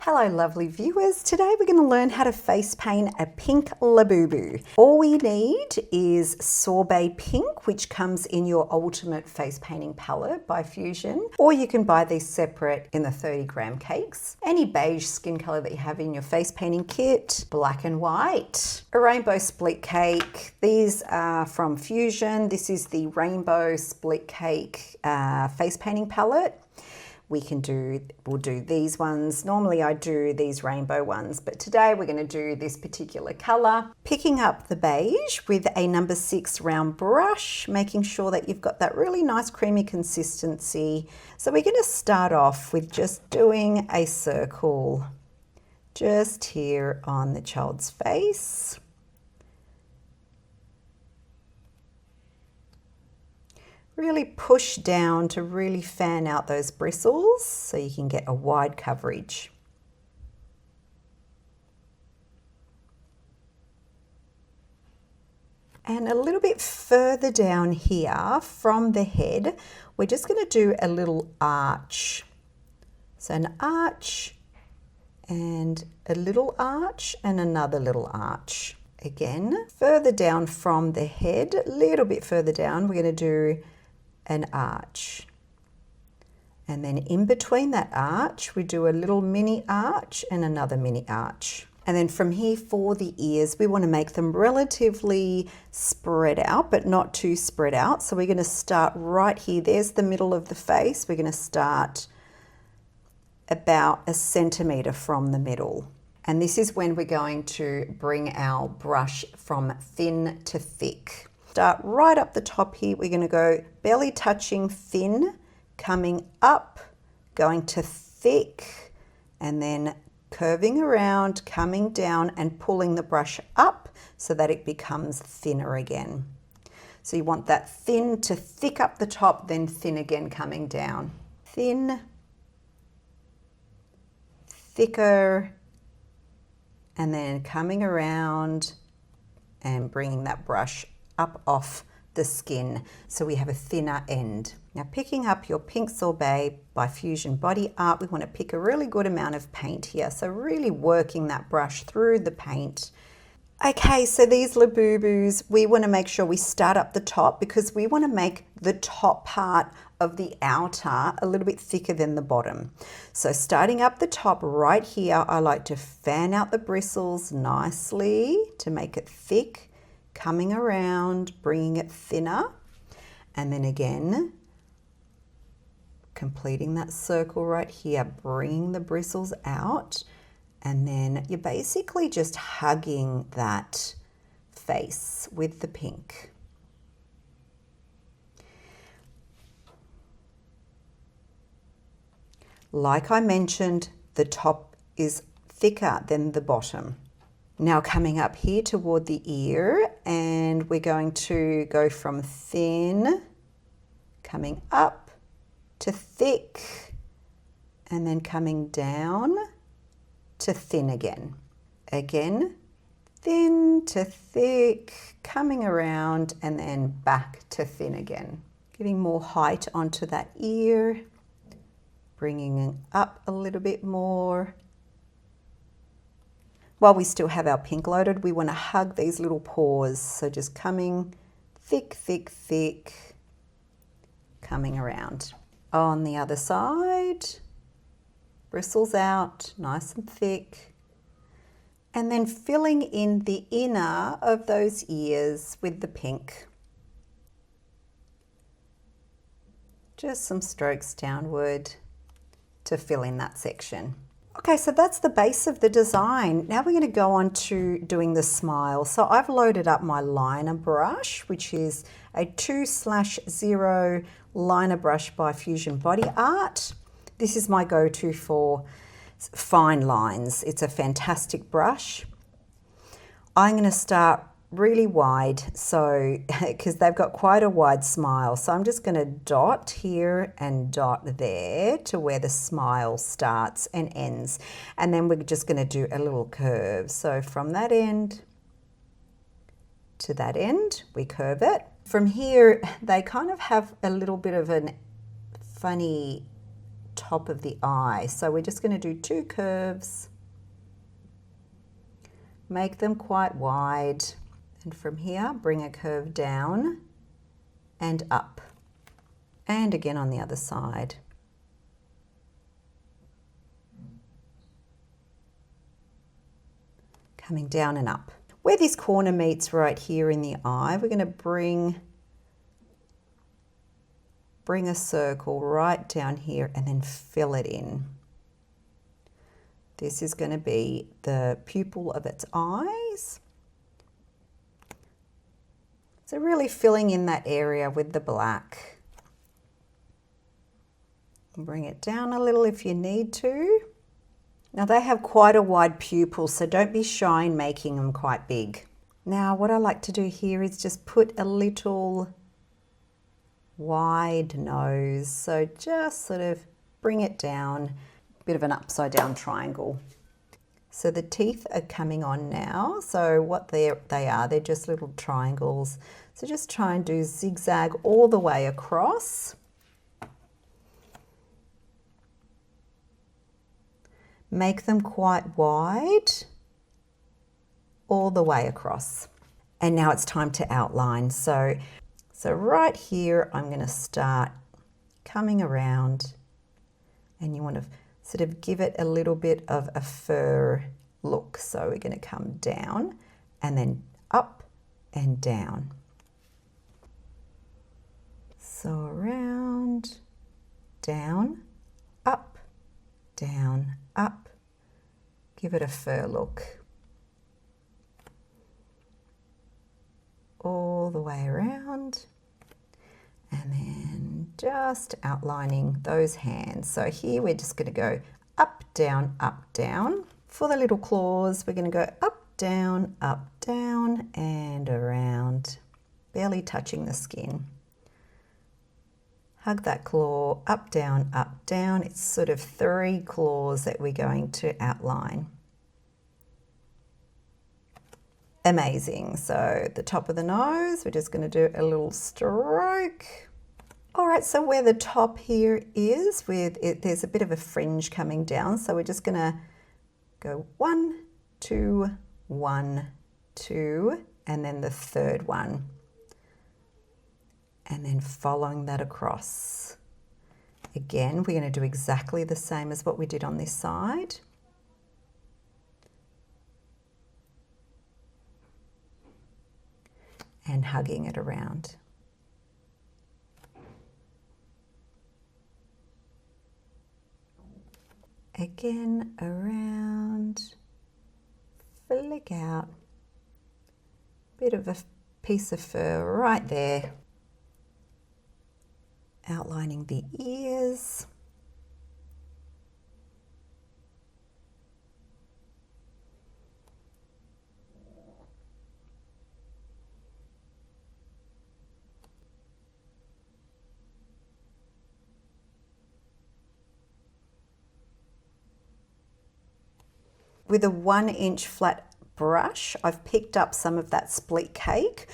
Hello lovely viewers, today we're going to learn how to face paint a Pink Labubu. All we need is Sorbet Pink, which comes in your Ultimate Face Painting Palette by Fusion, or you can buy these separate in the 30-gram cakes. Any beige skin colour that you have in your face painting kit, black and white, a rainbow split cake. These are from Fusion. This is the Rainbow Split Cake face painting palette. We'll do these ones. Normally I do these rainbow ones, but today we're going to do this particular color. Picking up the beige with a number 6 round brush, making sure that you've got that really nice creamy consistency. So we're going to start off with just doing a circle just here on the child's face. Really push down to really fan out those bristles so you can get a wide coverage. And a little bit further down here from the head, we're just going to do a little arch. So an arch and a little arch and another little arch. Again, further down from the head, a little bit further down, we're going to do an arch, and then in between that arch we do a little mini arch and another mini arch. And then from here for the ears, we want to make them relatively spread out but not too spread out. So we're going to start right here. There's the middle of the face. We're going to start about 1 centimeter from the middle, and this is when we're going to bring our brush from thin to thick. Start right up the top here. We're going to go belly touching thin, coming up, going to thick, and then curving around, coming down and pulling the brush up so that it becomes thinner again. So you want that thin to thick up the top, then thin again coming down. Thin, thicker, and then coming around and bringing that brush up off the skin so we have a thinner end. Now picking up your Pink Sorbet by Fusion Body Art, we want to pick a really good amount of paint here, so really working that brush through the paint. Okay, so these Labubus, we want to make sure we start up the top because we want to make the top part of the outer a little bit thicker than the bottom. So starting up the top right here, I like to fan out the bristles nicely to make it thick, coming around, bringing it thinner, and then again, completing that circle right here, bringing the bristles out, and then you're basically just hugging that face with the pink. Like I mentioned, the top is thicker than the bottom. Now coming up here toward the ear, and we're going to go from thin, coming up to thick, and then coming down to thin again. Again, thin to thick, coming around, and then back to thin again. Giving more height onto that ear, bringing it up a little bit more. While we still have our pink loaded, we want to hug these little paws. So just coming thick, thick, thick, coming around. On the other side, bristles out, nice and thick. And then filling in the inner of those ears with the pink. Just some strokes downward to fill in that section. Okay, so that's the base of the design. Now we're going to go on to doing the smile. So I've loaded up my liner brush, which is a 2/0 liner brush by Fusion Body Art. This is my go-to for fine lines. It's a fantastic brush. I'm going to start really wide, so because they've got quite a wide smile, so I'm just going to dot here and dot there to where the smile starts and ends, and then we're just going to do a little curve. So from that end to that end we curve it. From here they kind of have a little bit of a funny top of the eye. So we're just going to do 2 curves, make them quite wide, and from here bring a curve down and up, and again on the other side. Coming down and up. Where this corner meets right here in the eye, we're going to bring a circle right down here and then fill it in. This is going to be the pupil of its eyes. So really filling in that area with the black. Bring it down a little if you need to. Now they have quite a wide pupil, so don't be shy in making them quite big. Now what I like to do here is just put a little wide nose. So just sort of bring it down, a bit of an upside down triangle. So the teeth are coming on now. So what they are, they're just little triangles. So just try and do zigzag all the way across. Make them quite wide all the way across. And now it's time to outline. So right here, I'm going to start coming around, and you want to sort of give it a little bit of a fur look. So we're going to come down and then up and down. So around, down, up, down, up. Give it a fur look. All the way around, and then just outlining those hands. So here we're just going to go up, down, up, down. For the little claws, we're going to go up, down, and around, barely touching the skin. Hug that claw, up, down, up, down. It's sort of 3 claws that we're going to outline. Amazing. So the top of the nose, we're just going to do a little stroke. All right, so where the top here is, with it, there's a bit of a fringe coming down. So we're just going to go 1, 2, 1, 2, and then the third one. And then following that across. Again, we're going to do exactly the same as what we did on this side. And hugging it around. Again, around, flick out, bit of a piece of fur right there, outlining the ears. With a 1-inch flat brush, I've picked up some of that split cake,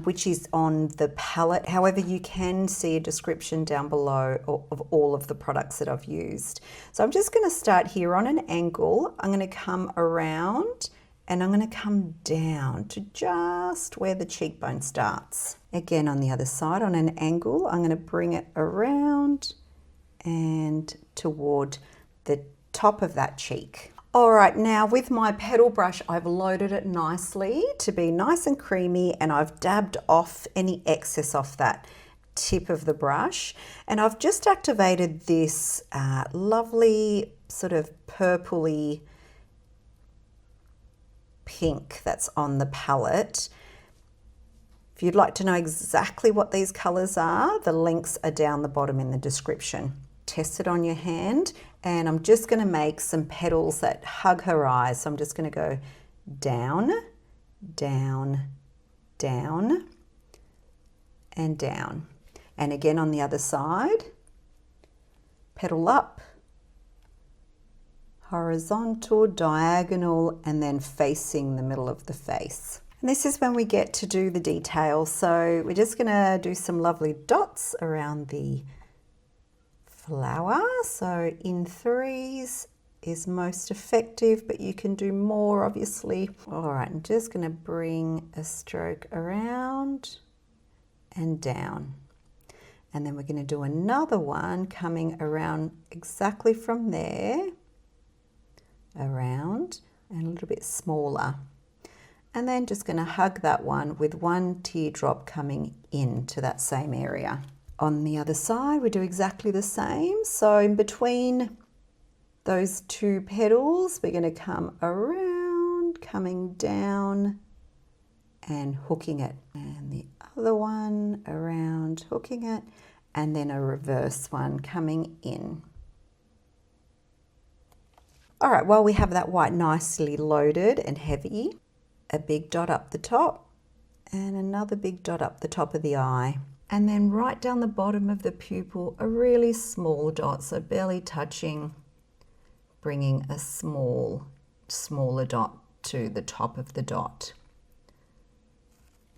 which is on the palette. However, you can see a description down below of all of the products that I've used. So I'm just going to start here on an angle. I'm going to come around and I'm going to come down to just where the cheekbone starts. Again, on the other side, on an angle, I'm going to bring it around and toward the top of that cheek. All right, now with my petal brush, I've loaded it nicely to be nice and creamy, and I've dabbed off any excess off that tip of the brush. And I've just activated this lovely sort of purpley pink that's on the palette. If you'd like to know exactly what these colors are, the links are down the bottom in the description. Test it on your hand, and I'm just going to make some petals that hug her eyes. So I'm just going to go down, down, down, and down. And again on the other side, petal up, horizontal, diagonal, and then facing the middle of the face. And this is when we get to do the details. So we're just going to do some lovely dots around the flower. So in threes is most effective, but you can do more obviously. All right, I'm just going to bring a stroke around and down. And then we're going to do another one coming around exactly from there, around, and a little bit smaller. And then just going to hug that one with one teardrop coming into that same area. On the other side, we do exactly the same. So in between those two petals, we're going to come around, coming down and hooking it. And the other one around, hooking it, and then a reverse one coming in. All right, while we have that white nicely loaded and heavy, a big dot up the top and another big dot up the top of the eye. And then right down the bottom of the pupil, a really small dot, so barely touching, bringing a smaller dot to the top of the dot.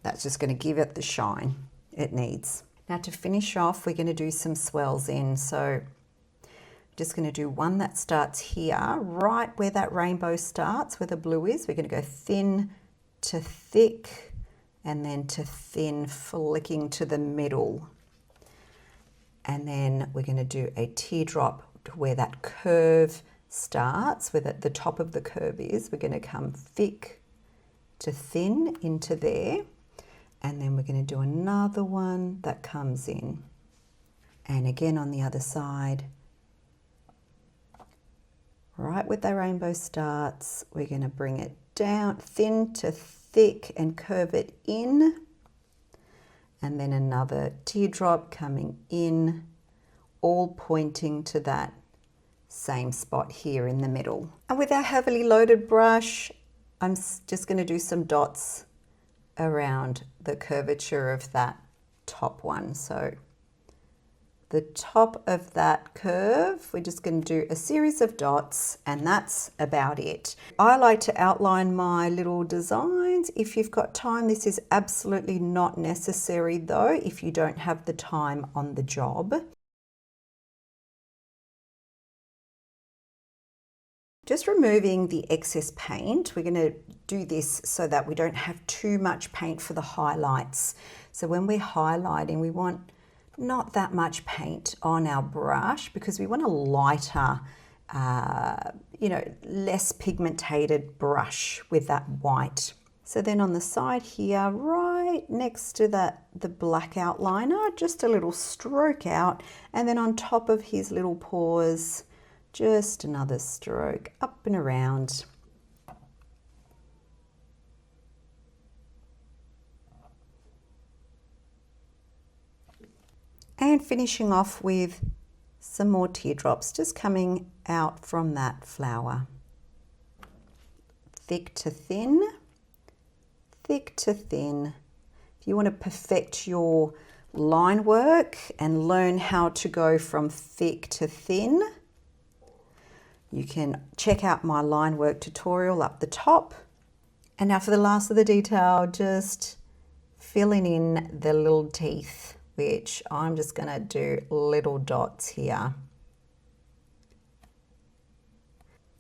That's just going to give it the shine it needs. Now to finish off, we're going to do some swells in. So just going to do one that starts here, right where that rainbow starts, where the blue is. We're going to go thin to thick and then to thin, flicking to the middle. And then we're going to do a teardrop where that curve starts, where the top of the curve is. We're going to come thick to thin into there. And then we're going to do another one that comes in. And again on the other side, right where the rainbow starts, we're going to bring it down, thin to thick, and curve it in. And then another teardrop coming in, all pointing to that same spot here in the middle. And with our heavily loaded brush, I'm just going to do some dots around the curvature of that top one. So the top of that curve, we're just going to do a series of dots, and that's about it. I like to outline my little designs if you've got time. This is absolutely not necessary though if you don't have the time on the job. Just removing the excess paint. We're going to do this so that we don't have too much paint for the highlights. So when we're highlighting, we want not that much paint on our brush because we want a lighter, less pigmented brush with that white. So then on the side here, right next to the black outliner, just a little stroke out, and then on top of his little paws, just another stroke up and around. And finishing off with some more teardrops just coming out from that flower. Thick to thin, thick to thin. If you want to perfect your line work and learn how to go from thick to thin, you can check out my line work tutorial up the top. And now for the last of the detail, just filling in the little teeth, which I'm just going to do little dots here.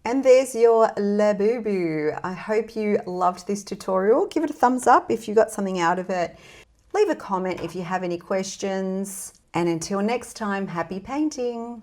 And there's your Labubu. I hope you loved this tutorial. Give it a thumbs up if you got something out of it. Leave a comment if you have any questions. And until next time, happy painting.